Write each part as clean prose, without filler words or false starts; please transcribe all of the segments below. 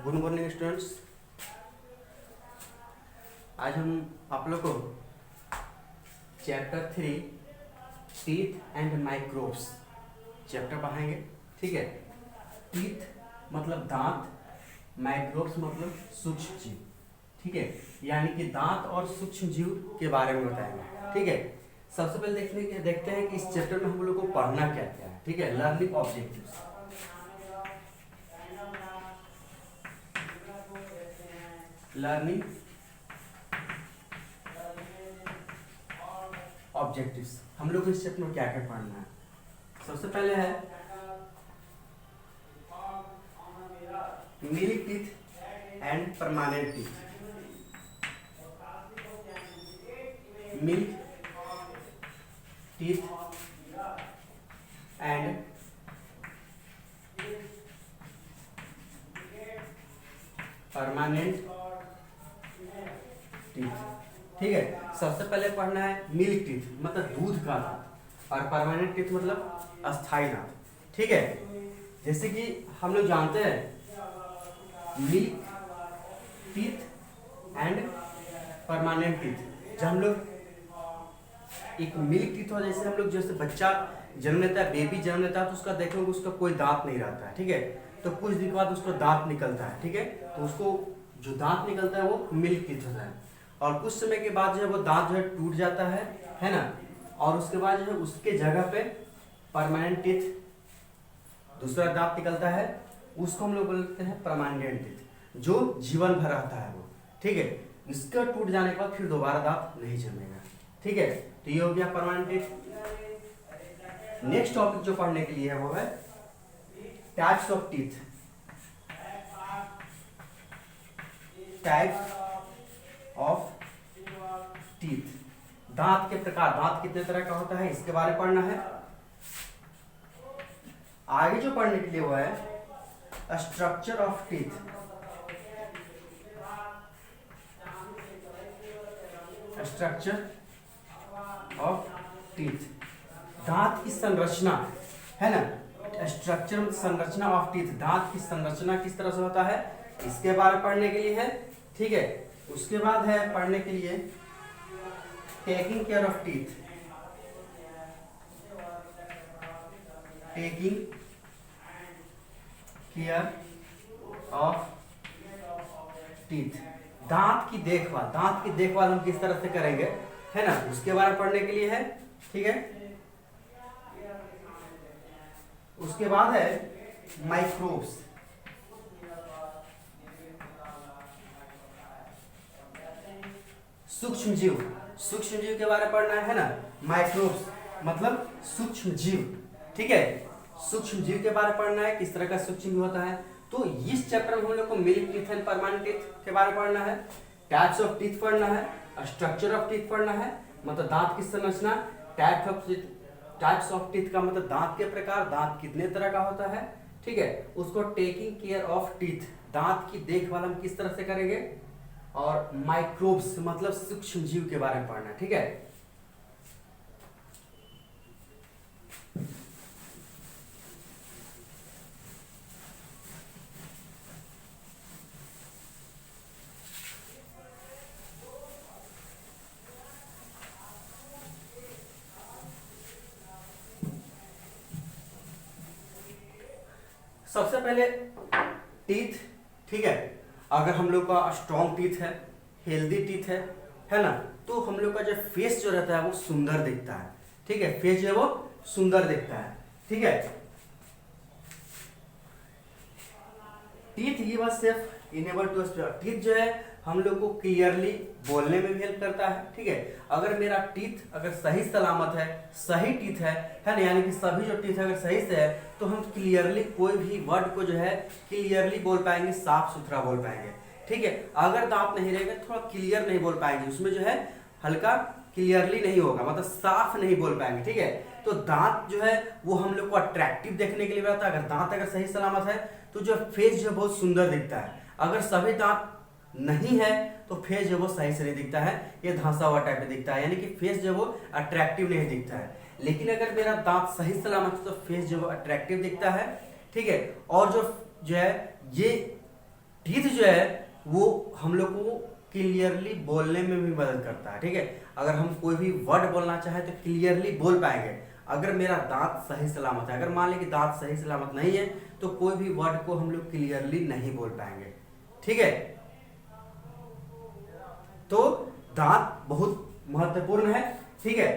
Good morning students. आज हम आप लोग को chapter 3 teeth and microbes chapter पढ़ाएंगे। ठीक है। टीथ मतलब दांत, माइक्रोब्स मतलब सूक्ष्म जीव। ठीक है, यानी कि दांत और सूक्ष्म जीव के बारे में बताएंगे। ठीक है, सबसे पहले देखते हैं कि इस चैप्टर में हम लोग को पढ़ना क्या क्या है। ठीक है, लर्निंग ऑब्जेक्टिव्स। लर्निंग ऑब्जेक्टिव्स हम लोग को इस चैप्टर में क्या क्या पढ़ना है। सबसे पहले है milk teeth and permanent teeth. Milk teeth and permanent teeth. ठीक है, सबसे पहले पढ़ना है मिल्क टीथ मतलब दूध का दांत, और परमानेंट टीथ मतलब अस्थाई दांत। ठीक है, जैसे कि हम लोग जानते हैं milk teeth and permanent teeth. जब हम लोग एक मिल्क टीथ हो, जैसे हम लोग जैसे बच्चा जन्म लेता है, बेबी जन्म लेता है, तो उसका देखेंगे उसका कोई दांत नहीं रहता है। ठीक है, तो कुछ दिन के बाद उसको दांत निकलता है। ठीक है, तो उसको जो दांत निकलता है वो मिल्क टीथ होता है। और कुछ समय के बाद जो है वो दांत जो है टूट जाता है ना। और उसके बाद जो है उसके जगह पे परमानेंट टीथ दूसरा दांत निकलता है, उसको हम लोग बोलते हैं परमानेंट टीथ, जो जीवन भर रहता है वो। ठीक है, इसका टूट जाने के बाद फिर दोबारा दांत नहीं जमेगा। ठीक है, तो ये हो गया परमानेंट टीथ। नेक्स्ट टॉपिक जो पढ़ने के लिए है वो है types of teeth. Types of teeth, दांत के प्रकार, दांत कितने तरह का होता है इसके बारे में पढ़ना है। आगे जो पढ़ने के लिए वो है structure of teeth. Structure of teeth, दांत की संरचना है ना। स्ट्रक्चर संरचना ऑफ टीथ, दांत की संरचना किस तरह से होता है इसके बारे में पढ़ने के लिए है। ठीक है, उसके बाद है पढ़ने के लिए taking care of teeth. Taking care of teeth, दांत की देखभाल, दांत की देखभाल हम किस तरह से करेंगे है ना, उसके बारे में पढ़ने के लिए है। ठीक है, उसके बाद है माइक्रोब्स। सूक्ष्म जीव, सूक्ष्म जीव के बारे में पढ़ना है ना। माइक्रोब्स मतलब सूक्ष्म जीव। ठीक है, सूक्ष्म जीव के बारे में पढ़ना है, किस तरह का सूक्ष्म जीव होता है। तो इस चैप्टर में हम लोग को milk teeth and permanent teeth के बारे में पढ़ना है, टाइप्स ऑफ टीथ पढ़ना है, स्ट्रक्चर ऑफ टीथ पढ़ना है मतलब दांत की संरचना, टाइप्स ऑफ टीथ का मतलब दांत के प्रकार, दांत कितने तरह का होता है। ठीक है, उसको टेकिंग केयर ऑफ टीथ, दांत की देखभाल हम किस तरह से करेंगे, और माइक्रोब्स मतलब सूक्ष्म जीव के बारे में पढ़ना है। ठीक है, सबसे पहले टीथ। ठीक है, अगर हम लोग का स्ट्रॉन्ग टीथ है, हेल्दी टीथ है ना, तो हम लोग का जो फेस जो रहता है वो सुंदर दिखता है। ठीक है, फेस जो है वो सुंदर दिखता है। ठीक है, टीथ ये बस सिर्फ इनेबल टू स्पीक, टीथ जो है हम लोग को क्लियरली बोलने में भी हेल्प करता है। ठीक है, अगर मेरा टीथ अगर सही सलामत है, सही टीथ है ना, यानी कि सभी जो टीथ अगर सही से है, तो हम क्लियरली कोई भी वर्ड को जो है क्लियरली बोल पाएंगे, साफ सुथरा बोल पाएंगे। ठीक है, अगर दांत नहीं रहेगा थोड़ा क्लियर नहीं बोल पाएंगे, उसमें जो है हल्का क्लियरली नहीं होगा, मतलब साफ नहीं बोल पाएंगे। ठीक है, तो दांत जो है वो हम लोग को अट्रैक्टिव देखने के लिए रहता है। अगर दांत अगर सही सलामत है तो जो फेस जो है बहुत सुंदर दिखता है। अगर सभी दांत नहीं है तो फेस जो वो सही से नहीं दिखता है, ये धंसा हुआ टाइप में दिखता है, यानी कि फेस जो वो अट्रैक्टिव नहीं दिखता है। लेकिन अगर मेरा दांत सही सलामत है तो फेस जो वो अट्रैक्टिव दिखता है। ठीक है, और जो है ये टीथ जो है वो हम लोग को क्लियरली बोलने में भी मदद करता है, ठीक है। अगर हम कोई भी वर्ड बोलना चाहे तो क्लियरली बोल पाएंगे। अगर मेरा दांत सही सलामत है, अगर मान लें कि दांत सही सलामत नहीं है तो कोई भी वर्ड को हम लोग क्लियरली नहीं बोल पाएंगे, ठीक है। तो दांत बहुत महत्वपूर्ण है, ठीक है।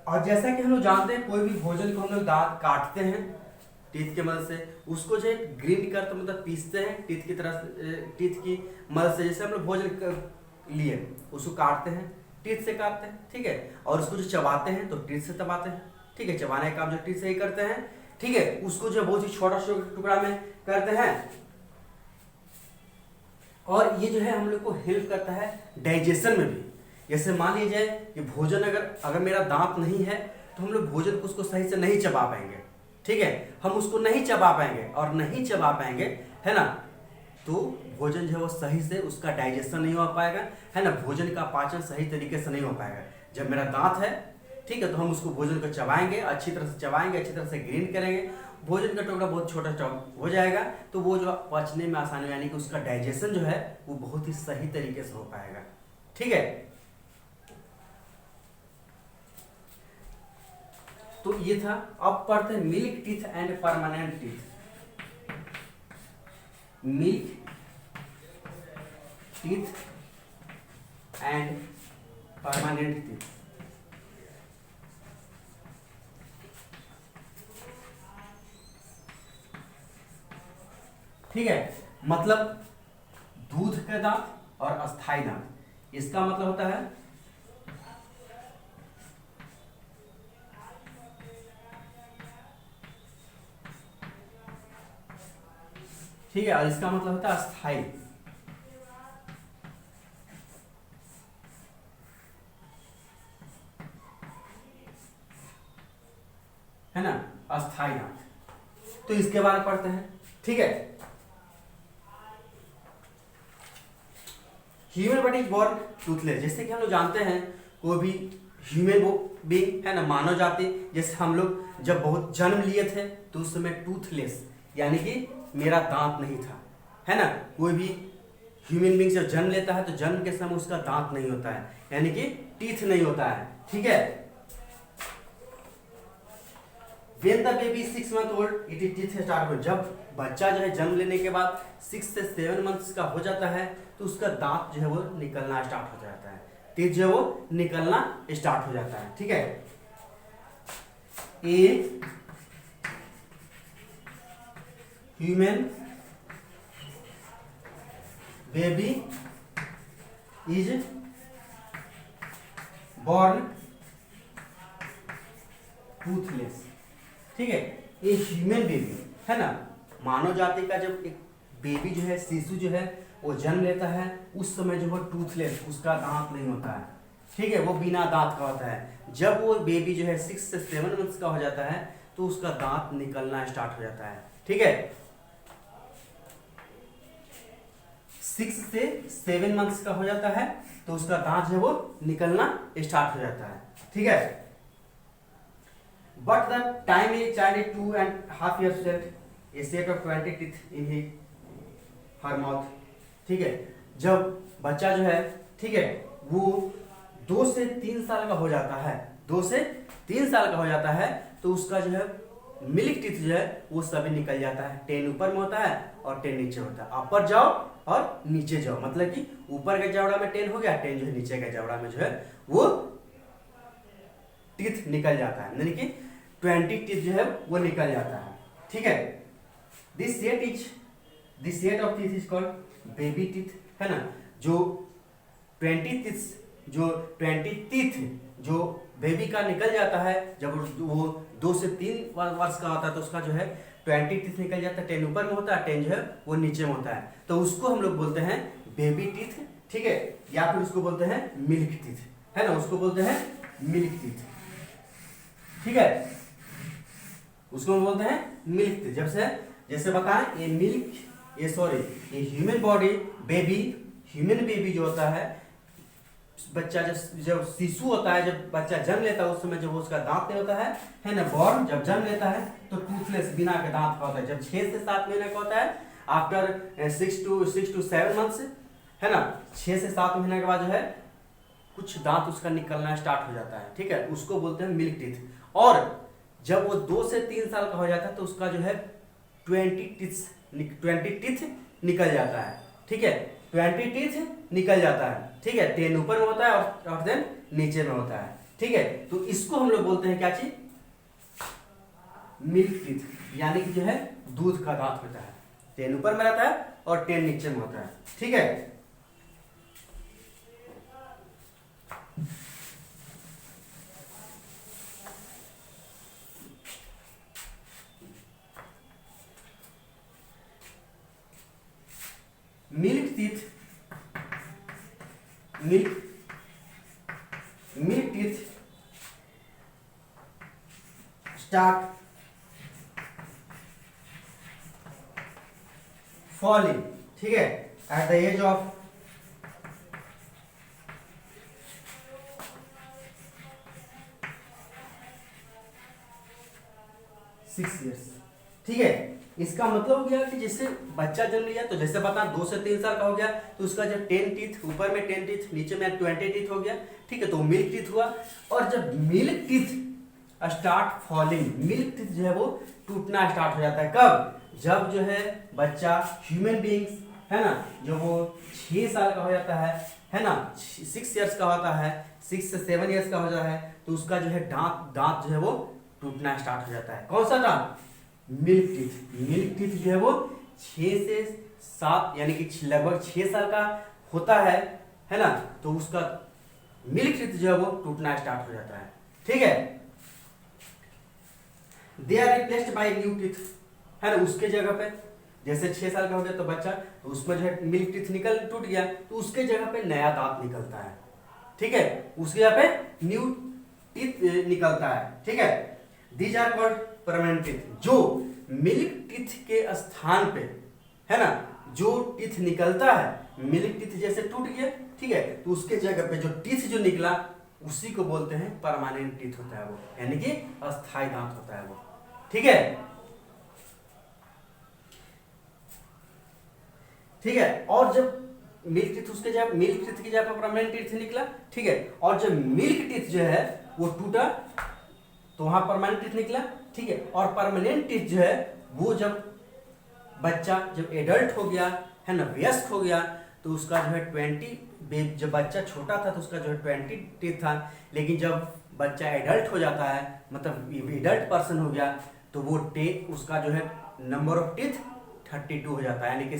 और जैसा कि हम लोग जानते हैं कोई भी भोजन को हम लोग दांत काटते हैं टीथ की मदद से, उसको जो है ग्रीन करते मतलब पीसते हैं टीथ की तरह, टीथ की मदद से। जैसे हम लोग भोजन लिए उसको काटते हैं, टीथ से काटते हैं, ठीक है। और उसको जो चबाते हैं तो टीथ से दबाते हैं, ठीक है। चबाने का काम जो टीथ से ही करते हैं, ठीक है। उसको जो बहुत ही छोटा छोटा टुकड़ा में करते हैं। और ये जो है हम लोग को हेल्प करता है डाइजेशन में भी। जैसे मान लीजिए कि भोजन अगर मेरा दांत नहीं है तो हम लोग भोजन को उसको सही से नहीं चबा पाएंगे, ठीक है। हम उसको नहीं चबा पाएंगे और नहीं चबा पाएंगे, है ना, तो भोजन जो है वो सही से उसका डाइजेशन नहीं हो पाएगा, है ना। भोजन का पाचन सही तरीके से नहीं हो पाएगा। जब मेरा दांत है, ठीक है, तो हम उसको भोजन को चबाएंगे, अच्छी तरह से चबाएंगे, अच्छी तरह से ग्रीन करेंगे, भोजन का टुकड़ा बहुत छोटा हो जाएगा, तो वो जो पचने में आसानी, यानी कि उसका डाइजेशन जो है वो बहुत ही सही तरीके से हो पाएगा, ठीक है। तो ये था। अब पढ़ते हैं milk teeth and permanent teeth. Milk teeth and permanent teeth. ठीक है, मतलब दूध के दांत और अस्थाई दांत। इसका मतलब होता है ठीक है, और इसका मतलब होता है अस्थाई, है ना, अस्थाई दांत। तो इसके बारे में पढ़ते हैं, ठीक है। Human body is born toothless. जैसे कि हम लोग जानते हैं कोई भी ह्यूमन बीइंग, है ना, मानव जाति, जैसे हम लोग जब बहुत जन्म लिए थे तो उस समय टूथलेस, यानी कि मेरा दांत नहीं था, है ना। कोई भी ह्यूमन बीइंग जब जन्म लेता है तो जन्म के समय उसका दांत नहीं होता है, यानी कि टीथ नहीं होता है, ठीक है। When the baby is 6 months old, it is teeth start हो। जब बच्चा जो है जन्म लेने के बाद 6 से 7 मंथ्स का हो जाता है तो उसका दांत जो है वो निकलना स्टार्ट हो जाता है, टीथ जो है वो निकलना स्टार्ट हो जाता है, ठीक है। A human baby is born Toothless, ठीक है। ये ह्यूमन बेबी, है ना, मानव जाति का जब एक बेबी जो है, शिशु जो है वो जन्म लेता है, उस समय जो है टूथलेस, उसका दांत नहीं होता है, ठीक है, वो बिना दांत का होता है। जब वो बेबी जो है 6 से 7 मंथ्स का हो जाता है तो उसका दांत निकलना स्टार्ट हो जाता है, ठीक है। 6 से 7 मंथ्स का हो जाता है तो उसका दांत जो है वो निकलना स्टार्ट हो जाता है, ठीक है। But the time a child is 2.5 years old, a set of 20 teeth in her mouth, ठीक है। जब बच्चा जो है, ठीक है, वो 2 से 3 साल का हो जाता है, 2 से 3 साल का हो जाता है तो उसका जो है मिल्क टीथ जो है वो सभी निकल जाता है। 10 ऊपर में होता है और 10 नीचे होता है। ऊपर जाओ और नीचे जाओ, मतलब कि ऊपर के जबड़ा में 10 हो गया, 10 जो है नीचे के जबड़ा में जो है वो टीथ निकल जाता है, यानी कि 20 टीथ जो है वो निकल जाता है, ठीक है। This set of teeth is called baby teeth, है ना। जो 20 टीथ जो बेबी का निकल जाता है, जब वो 2 से 3 वर्ष का होता है तो उसका जो है 20 टीथ निकल जाता है। 10 ऊपर में होता है, 10 जो है वो नीचे में होता है, तो उसको हम लोग बोलते हैं बेबी टीथ, ठीक है, या फिर उसको बोलते हैं मिल्क टीथ, है ना, उसको बोलते हैं मिल्क टीथ, ठीक है, उसको हम बोलते हैं मिल्क टीथ। जैसे बताएं ये human body baby, human baby जो होता है, बच्चा जब शिशु होता है, जब बच्चा जन्म लेता है उस समय जब उसका दांत नहीं होता है ना, बॉर्न जब जन्म लेता है तो टूथलेस, बिना के दांत का होता है। जब 6 से 7 महीने का होता है आफ्टर 6 to 7 मंथ्स, है ना, 6 से 7 महीने के बाद जो है कुछ दांत उसका निकलना स्टार्ट हो जाता है, ठीक है, उसको बोलते हैं मिल्क टीथ। और जब वो 2 से 3 साल का हो जाता है तो उसका जो है 20 टीथ निकल जाता है, ठीक है, 20 टीथ निकल जाता है, ठीक है, 10 ऊपर में होता है और देन नीचे में होता है, ठीक है। तो इसको हम लोग बोलते हैं क्या चीज, मिल्क टीथ, यानी कि जो है दूध का दांत होता है, 10 ऊपर में रहता है और 10 नीचे में होता है, ठीक है। Milk teeth, milk teeth start falling, ठीक है, at the age of 6 years, ठीक है। इसका मतलब हो गया कि जैसे बच्चा जन्म लिया तो जैसे बता 2 से 3 साल का हो गया तो उसका जो 10 टीथ, ऊपर में 10 टीथ, नीचे में 20 टीथ हो गया, ठीक है, तो मिल्क टीथ हुआ। और जब milk teeth start falling, milk teeth जो है वो टूटना स्टार्ट हो जाता है, कब, जब जो है बच्चा ह्यूमन बींग्स, है ना, जो वो 6 साल का हो जाता है ना, 6 years का होता है, 6 से 7 years का हो जाता है, तो उसका जो है दांत जो है वो टूटना स्टार्ट हो जाता है। कौन सा दांत, मिल्क टीथ। मिल्क टीथ जो है वो 6 से 7 यानी कि लगभग 6 साल का होता है ना, तो उसका मिल्क टीथ जो है वो टूटना स्टार्ट हो जाता है, ठीक है। They are replaced by new teeth, है ना, उसके जगह पे जैसे 6 साल का हो गया तो बच्चा, तो उसमें जो है मिल्क टीथ टूट गया तो उसके जगह पे नया दांत निकलता है, ठीक है, उसके जगह पे न्यू टीथ निकलता है, ठीक है। These are called permanent teeth. जो मिल्क टीथ के स्थान पे, है ना, जो टीथ निकलता है, मिल्क टीथ जैसे टूट गया, ठीक है, तो उसके जगह पे जो टीथ जो निकला उसी को बोलते हैं परमानेंट टीथ होता है वो, यानी कि अस्थायी दांत होता है वो, ठीक है, ठीक है। और जब मिल्क टीथ उसके जगह, मिल्क टीथ की जगह पर परमानेंट टीथ निकला, ठीक है, और जब मिल्क टीथ जो है वो टूटा तो वहां परमानेंट टीथ निकला, ठीक है। और परमानेंट टीथ जो है वो जब बच्चा जब एडल्ट हो गया, है ना, वयस्क हो गया, तो उसका जो है 20, जब बच्चा छोटा था तो उसका जो है 20 टीथ था, लेकिन जब बच्चा एडल्ट हो जाता है, मतलब एडल्ट पर्सन हो गया, तो वो उसका जो है नंबर ऑफ टीथ 32 हो जाता है, यानी कि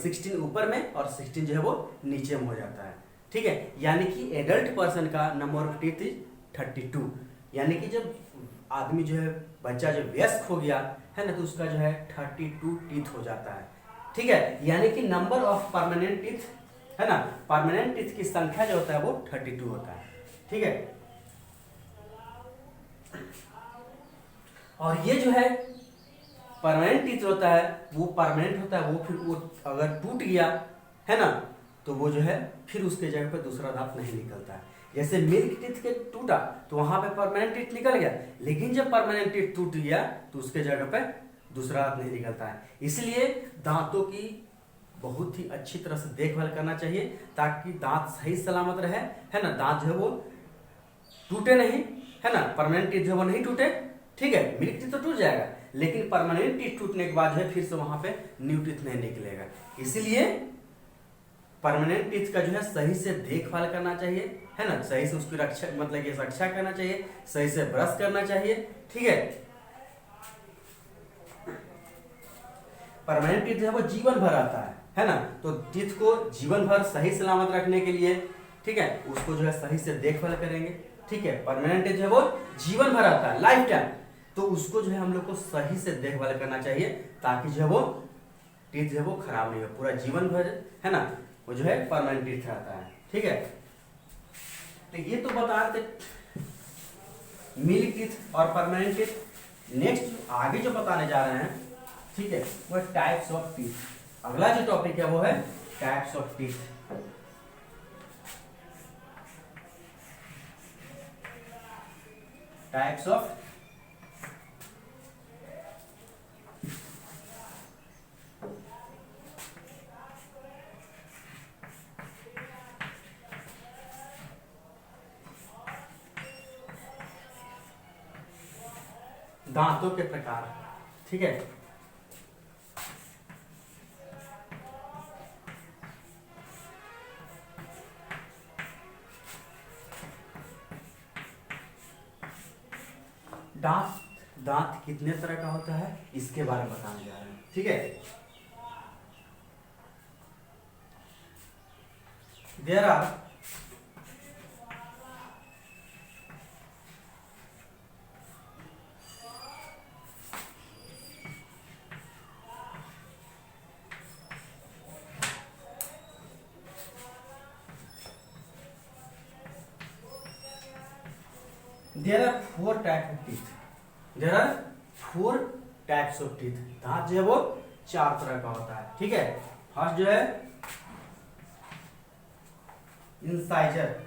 16 ऊपर में और 16 जो है वो नीचे में हो जाता है, ठीक है। यानी कि एडल्ट पर्सन का नंबर ऑफ टीथ इज 32, यानी कि जब आदमी जो है बच्चा जब वयस्क हो गया, है ना, तो उसका जो है 32 टीथ हो जाता है, ठीक है। यानी कि नंबर ऑफ परमानेंट टीथ, है ना, परमानेंट टीथ की संख्या जो होता है वो 32 होता है, ठीक है। और ये जो है परमानेंट टीथ होता है वो परमानेंट होता है, वो फिर वो अगर टूट गया, है ना, तो वो जो है फिर उसके जगह पे दूसरा दांत नहीं निकलता है। जैसे मिल्क टीथ के टूटा तो वहां पे परमानेंट टीथ निकल गया, लेकिन जब परमानेंट टीथ टूट गया तो उसके जगह पे दूसरा दांत नहीं निकलता है। इसलिए दांतों की बहुत ही अच्छी तरह से देखभाल करना चाहिए ताकि दांत सही सलामत रहे, है ना, दांत जो है वो टूटे नहीं, है ना, परमानेंट टीथ जो है वो नहीं टूटे, ठीक है। मिल्क टीथ तो टूट जाएगा, लेकिन परमानेंट टीथ टूटने के बाद जो है फिर से वहां पे न्यू टीथ नहीं निकलेगा। इसलिए परमानेंट टीथ का जो है सही से देखभाल करना चाहिए, है ना, सही से उसकी रक्षा, मतलब कि रक्षा करना चाहिए, सही से ब्रश करना चाहिए, ठीक है। परमानेंट टीथ जो है वो जीवन भर आता है ना, तो टीथ को जीवन भर सही सलामत रखने के लिए, ठीक है, उसको जो है सही से देखभाल करेंगे, ठीक है। परमानेंट टीथ जो है वो जीवन भर आता है, लाइफ टाइम, तो उसको जो है हम लोग को सही से देखभाल करना चाहिए ताकि जो है वो टीथ जो है वो खराब नहीं हो, पूरा जीवन भर, है ना, वो जो है परमानेंट टीथ रहता है, ठीक है। तो ये तो बता रहे थे मिल्क टीथ और परमानेंट टीथ। नेक्स्ट आगे जो बताने जा रहे हैं, ठीक है, वो टाइप्स ऑफ टीथ। अगला जो टॉपिक है वो है types of teeth. Types of दांतों के प्रकार, ठीक है। दांत दांत कितने तरह का होता है इसके बारे में बताने जा रहे हैं, ठीक है। There are four type of teeth, there are four types of teeth. दांत जो है वो चार तरह का होता है, ठीक है। फर्स्ट जो है इंसाइजर,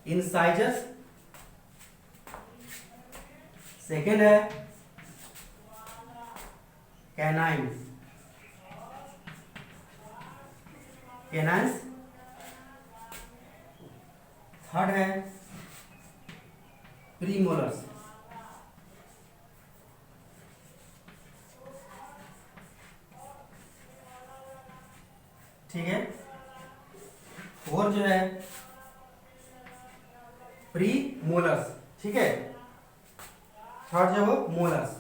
इंसाइजर्स। सेकेंड है कैनाइन्स, कैनाइन्स। थर्ड है प्रीमोलर्स, ठीक है। फोर जो है प्री मोलर्स, ठीक है। थर्ड जो है वो मोलर्स,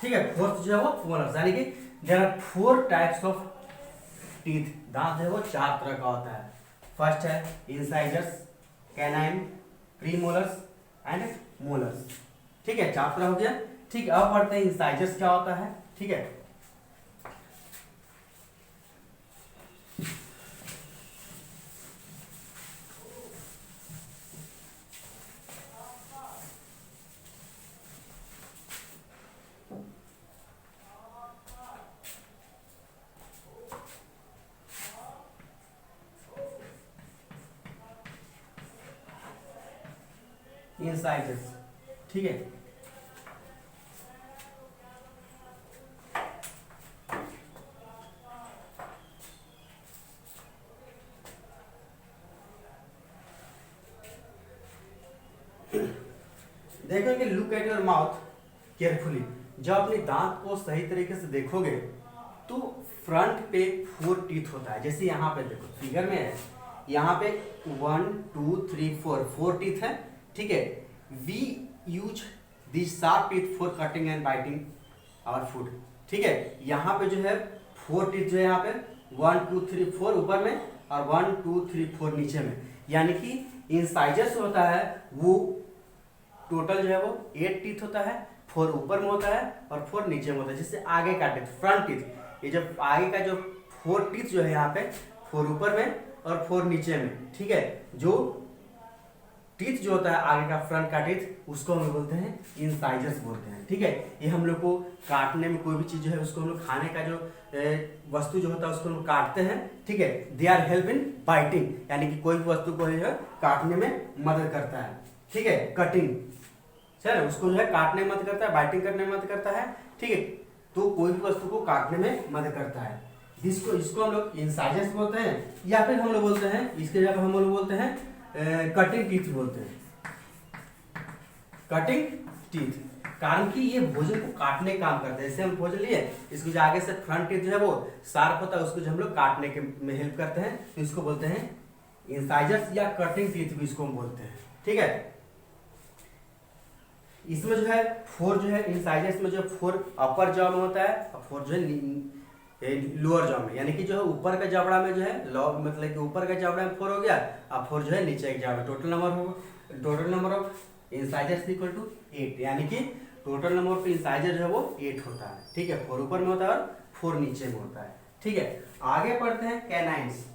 ठीक है। फोर्थ जो है वो मोलर्स, यानी कि there are four types of teeth. दांत जो है वो चार तरह का होता है। फर्स्ट है incisors, canine, premolars and molars, ठीक है। चार तरह हो गया, ठीक। अब पढ़ते हैं इंसाइजर्स क्या होता है, ठीक है। इंसाइजर्स, ठीक है। देखो कि look at your mouth carefully. जब अपने दांत को सही तरीके से देखोगे तो फ्रंट पे फोर टीथ होता है। जैसे यहाँ पे देखो फिगर में है, यहाँ पे 1 2 3 4 फोर टीथ है, ठीक है। We use this sharp teeth for cutting and biting our food, ठीक है। यहाँ पे जो है फोर टीथ जो है यहाँ पे 1 2 3 4 ऊपर में और 1 2 3 4 नीचे में, यानी कि इंसाइजर्स होता है वो टोटल जो है वो 8 टीथ होता है। 4 ऊपर में होता है और 4 नीचे में होता है। जिससे आगे का टीथ, फ्रंट टीथ, ये जब आगे का जो 4 टीथ जो है यहाँ पे 4 ऊपर में और 4 नीचे में, ठीक है। जो टीथ जो होता है आगे का, फ्रंट का टीथ, उसको हम लोग बोलते हैं इंसाइजर्स बोलते हैं, ठीक है। ये हम लोग को काटने में कोई भी चीज जो है उसको हम लोग खाने का जो वस्तु जो होता है उसको हम लोग काटते हैं, ठीक है। They are help in biting, यानी कि कोई भी वस्तु को जो है काटने में मदद करता है, ठीक है। कटिंग सर उसको जो है काटने में मदद करता है, बाइटिंग करने में मदद करता है, ठीक है। तो कोई भी वस्तु को काटने में मदद करता है। इसको हम लोग इंसाइजर्स बोलते हैं, या फिर हम लोग बोलते हैं इसके जगह हम लोग बोलते हैं कटिंग टीथ बोलते हैं, कटिंग टीथ। कारण कि ये भोजन को काटने का काम करते हैं। जैसे हम भोजन लिए, इसको जो आगे से फ्रंट टीथ जो है वो शार्प होता है, उसको जो हम लोग काटने के में हेल्प करते हैं, तो इसको बोलते हैं इंसाइजर्स या कटिंग टीथ भी इसको हम बोलते हैं, ठीक है। इसमें जो है 4 जो है इंसाइजर्स में जो 4 अपर जॉ में होता है और 4 जो है लोअर जॉ में, यानी कि जो है ऊपर का जबड़ा में जो है मतलब कि ऊपर का जबड़ा में 4 हो गया और 4 जो है नीचे के जबड़ा। Total number of incisors equal to 8, यानी कि टोटल नंबर ऑफ इंसाइजर जो है वो 8 होता है, ठीक है। 4 ऊपर में होता है और 4 नीचे में होता है, ठीक है। आगे पढ़ते हैं कैनाइन्स।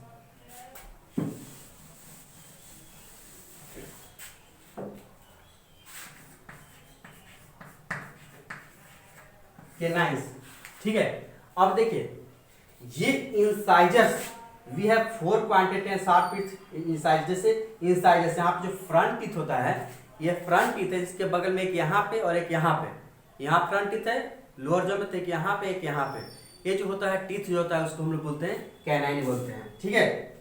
कैनाइन्स, ठीक है। अब देखिए ये incisors we have 4 quantity and sharp teeth incisor. जैसे इंसाइजर्स यहाँ पे जो फ्रंट टीथ होता है, ये फ्रंट टीथ है, जिसके बगल में एक यहाँ पे और एक यहाँ पे। यहाँ फ्रंट टीथ है, लोअर जॉ में, तो एक यहाँ पे एक यहाँ पे। ये जो होता है टीथ जो होता है उसको हम लोग बोलते हैं कैनाइन बोलते हैं, ठीक है।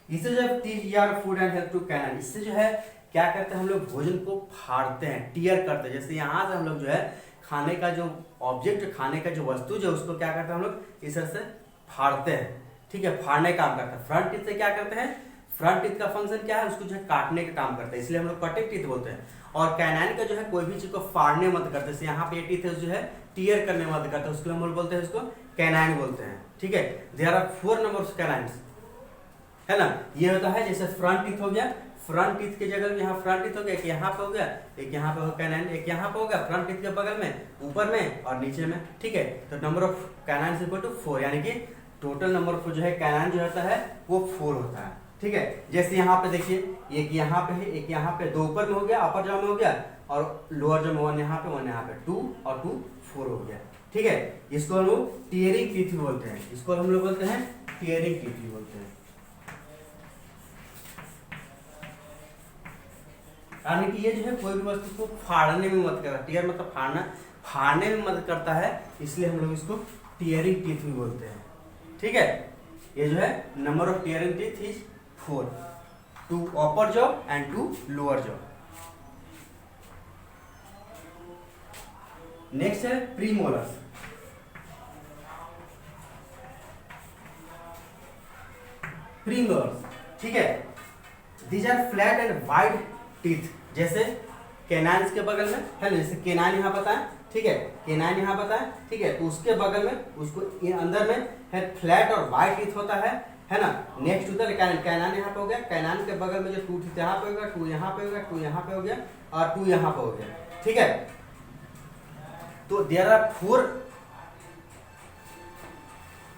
इससे जो है टीथ यार food and help to canine, इससे जो है क्या करते हैं हम लोग भोजन को फाड़ते हैं, टीयर करते हैं। जैसे यहाँ से हम लोग जो है खाने का जो ऑब्जेक्ट, खाने का जो वस्तु जो उसको क्या करते हैं हम लोग इस तरह से फाड़ते हैं, ठीक है, फाड़ने का काम करते हैं। फ्रंट टीथ से क्या करते हैं, फ्रंट टीथ का फंक्शन क्या है, उसको जो है काटने का काम करते हैं, इसलिए हम लोग कटिंग टीथ बोलते हैं। और कैनाइन का जो है कोई भी चीज को फाड़ने मत करते, जैसे यहाँ पे ये टीथ है जो है टीयर करने मत करते, उसको हम लोग बोलते हैं, उसको कैनाइन बोलते हैं, ठीक है। There are 4 number of canines, है ना। ये होता है जैसे फ्रंट टीथ हो गया, फ्रंट टीथ के जगह में यहाँ फ्रंट टीथ हो गया, एक यहाँ पे हो गया, एक यहाँ पे हो कैनाइन, एक यहाँ पे हो गया फ्रंट टीथ के बगल में, ऊपर में और नीचे में, ठीक है। तो number of canines equal to 4, यानी कि टोटल नंबर ऑफ जो है कैनाइन जो होता है वो 4 होता है, ठीक है। जैसे यहाँ पे देखिए एक यहाँ पे है, एक यहाँ पे, 2 ऊपर में हो गया, अपर जॉ में हो गया, और लोअर जॉ में 1 यहाँ पे 1 यहाँ पे, 2 और 2 4 हो गया, ठीक है। इसको हम लोग टीयरिंग टीथ बोलते हैं, इसको हम लोग बोलते हैं टीयरिंग टीथ बोलते हैं। यानी कि ये जो है कोई भी वस्तु को फाड़ने में मदद करता है, टीयर मतलब फाड़ना, फाड़ने में मदद करता है, इसलिए हम लोग इसको टीयरिंग टीथ भी बोलते हैं, ठीक है। ये जो है number of tearing teeth is 4, 2 upper jaw and 2 lower jaw. Next है प्रीमोलर्स। प्रीमोलर्स, ठीक है, these are flat and wide teeth, जैसे कैनाइन्स के बगल में है ना, जैसे कैनाइन यहाँ पता है, ठीक है, कैनाइन यहाँ पता है, ठीक है, तो उसके बगल में, उसको अंदर में है फ्लैट और वाइड टीथ होता है ना। नेक्स्ट उधर कैनाइन यहाँ पे हो गया, कैनाइन के बगल में जो 2 टीथ यहाँ पे होगा, 2 यहाँ पे होगा, 2 यहाँ पे हो गया और 2 यहाँ पे हो गया, ठीक है। तो there are 4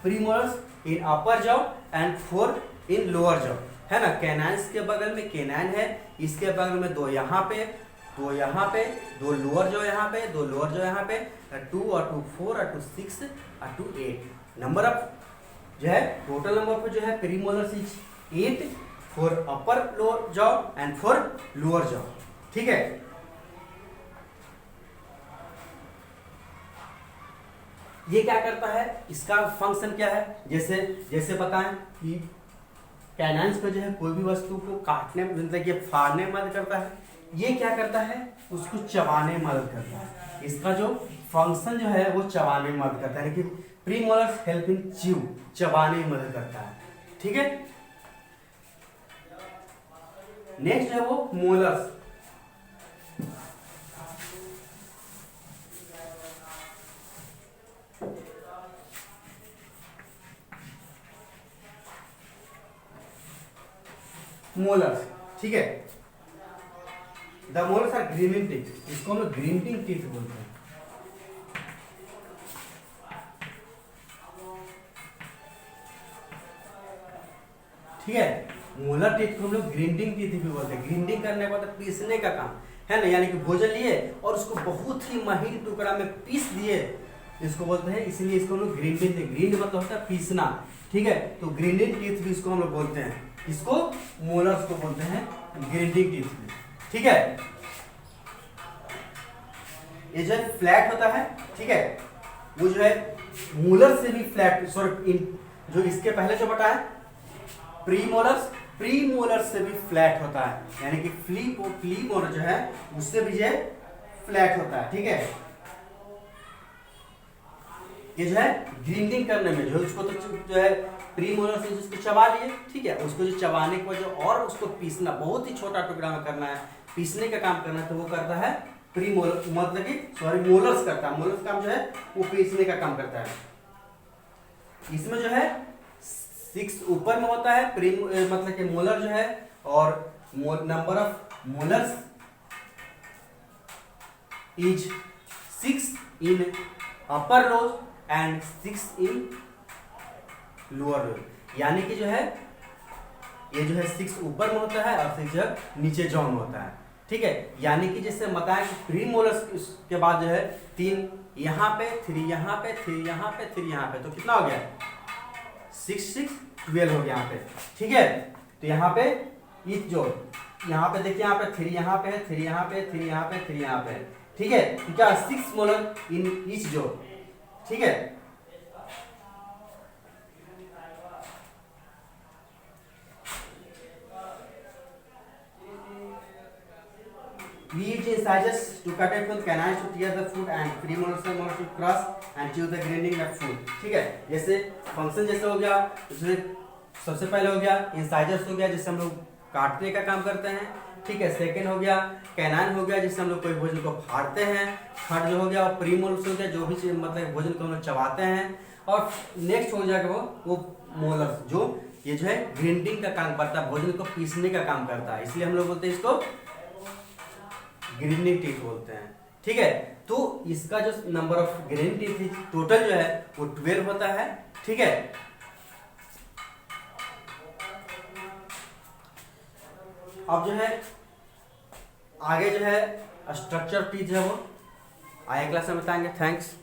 premolars in upper jaw and 4 in lower jaw, है ना। कैनाइन्स के बगल में कैनाइन है, इसके बगल में 2 यहाँ पे, 2 यहाँ पे, 2 लोअर जॉ यहाँ पे, 2 लोअर जॉ यहाँ पे, 2 और 2 4 और 2 6 और 2 8। नंबर ऑफ जो है टोटल नंबर ऑफ जो है premolars is 8 for upper lower jaw and for lower jaw, ठीक है। ये क्या करता है, इसका फंक्शन क्या है, जैसे बताएं कि कैनाइन्स का जो है कोई भी वस्तु को काटने में, मतलब ये फाड़ने में मदद करता है, ये क्या करता है उसको चबाने में मदद करता है। इसका जो फंक्शन जो है वो चबाने में मदद करता है, यानी कि प्रीमोलर्स हेल्प इन च्यू, चबाने में मदद करता है, ठीक है। नेक्स्ट है वो मोलर्स। मोलर्स, ठीक है, the molars are grinding teeth, इसको हम लोग ग्रीनिंग टीथ बोलते हैं, ठीक है। मोलर टीथ को हम लोग ग्रीनिंग टीथ भी बोलते हैं। ग्रीनिंग करने का मतलब पीसने का काम, है ना, यानी कि भोजन लिए और उसको बहुत ही महीन टुकड़ा में पीस दिए, इसको बोलते हैं, इसलिए इसको हम लोग ग्रीनिंग, ग्रीन मतलब होता है पीसना, ठीक है। तो ग्रीनिंग टीथ भी इसको हम लोग बोलते हैं, इसको मोलर्स को बोलते हैं ग्रीनिंग टीथ भी, ठीक है। ये जो फ्लैट होता है, ठीक है, वो जो है मोलर से भी फ्लैट, सॉरी जो इसके पहले जो बताया प्रीमोलर्स से भी फ्लैट होता है, यानी कि प्रीमोलर जो है उससे भी जो फ्लैट होता है, ठीक है। ये जो है ग्रीनिंग करने में जो उसको तो जो है प्रीमोलर से जिसको चबा लिए, ठीक है, उसको जो चबाने की वजह और उसको पीसना, बहुत ही छोटा टुकड़ा में करना है, पीसने का काम करना है, तो वो करता है प्रीमोलर, मतलब कि सॉरी मोलर्स करता है। मोलर्स काम जो है वो पीसने का काम करता है। इसमें जो है 6 ऊपर में होता है, मतलब कि मोलर जो है, और number of molars is 6 in upper rows and 6 in lower rows, यानी कि जो है ये जो है 6 ऊपर में होता है और 6 नीचे जॉ में होता है, ठीक है। यानी कि जैसे बताया कि प्रीमोलर्स के बाद जो है 3 यहाँ पे, 3 यहाँ पे, 3 यहाँ पे, 3 यहाँ पे, तो कितना हो गया 6 6 12 हो गया यहाँ पे, ठीक है। तो यहाँ पे इस जो यहाँ पे देखिए, यहाँ पे 3 यहाँ पे है, 3 यहाँ पे, 3 यहाँ पे, 3 यहाँ पे है, ठीक है। तो क्या 6 मोलर इन ईच जो, ठीक है। We use incisors to cut it with canines to tear the food and premolars to cross and chew the grinding of food, ठीक है। जैसे फंक्शन जैसे हो गया, उसमें सबसे पहले हो गया इंसाइजर्स हो गया, जिससे हम लोग काटने का काम करते हैं, ठीक है। सेकंड हो गया कैनाइन हो गया, जिससे हम लोग कोई भोजन को फाड़ते हैं। थर्ड जो हो गया प्रीमोलर्स हो गया, जो भी चीज मतलब भोजन को हम लोग चबाते हैं। और नेक्स्ट हो जाएगा वो मोलर्स, जो ये जो है ग्राइंडिंग का काम करता है, भोजन को पीसने का काम करता है, इसलिए हम लोग बोलते हैं इसको ग्राइंडिंग टीथ बोलते हैं, ठीक है। तो इसका जो number of grinding teeth total जो है वो 12 होता है, ठीक है। अब जो है आगे जो है स्ट्रक्चर टीथ है वो आगे क्लास में बताएंगे। थैंक्स।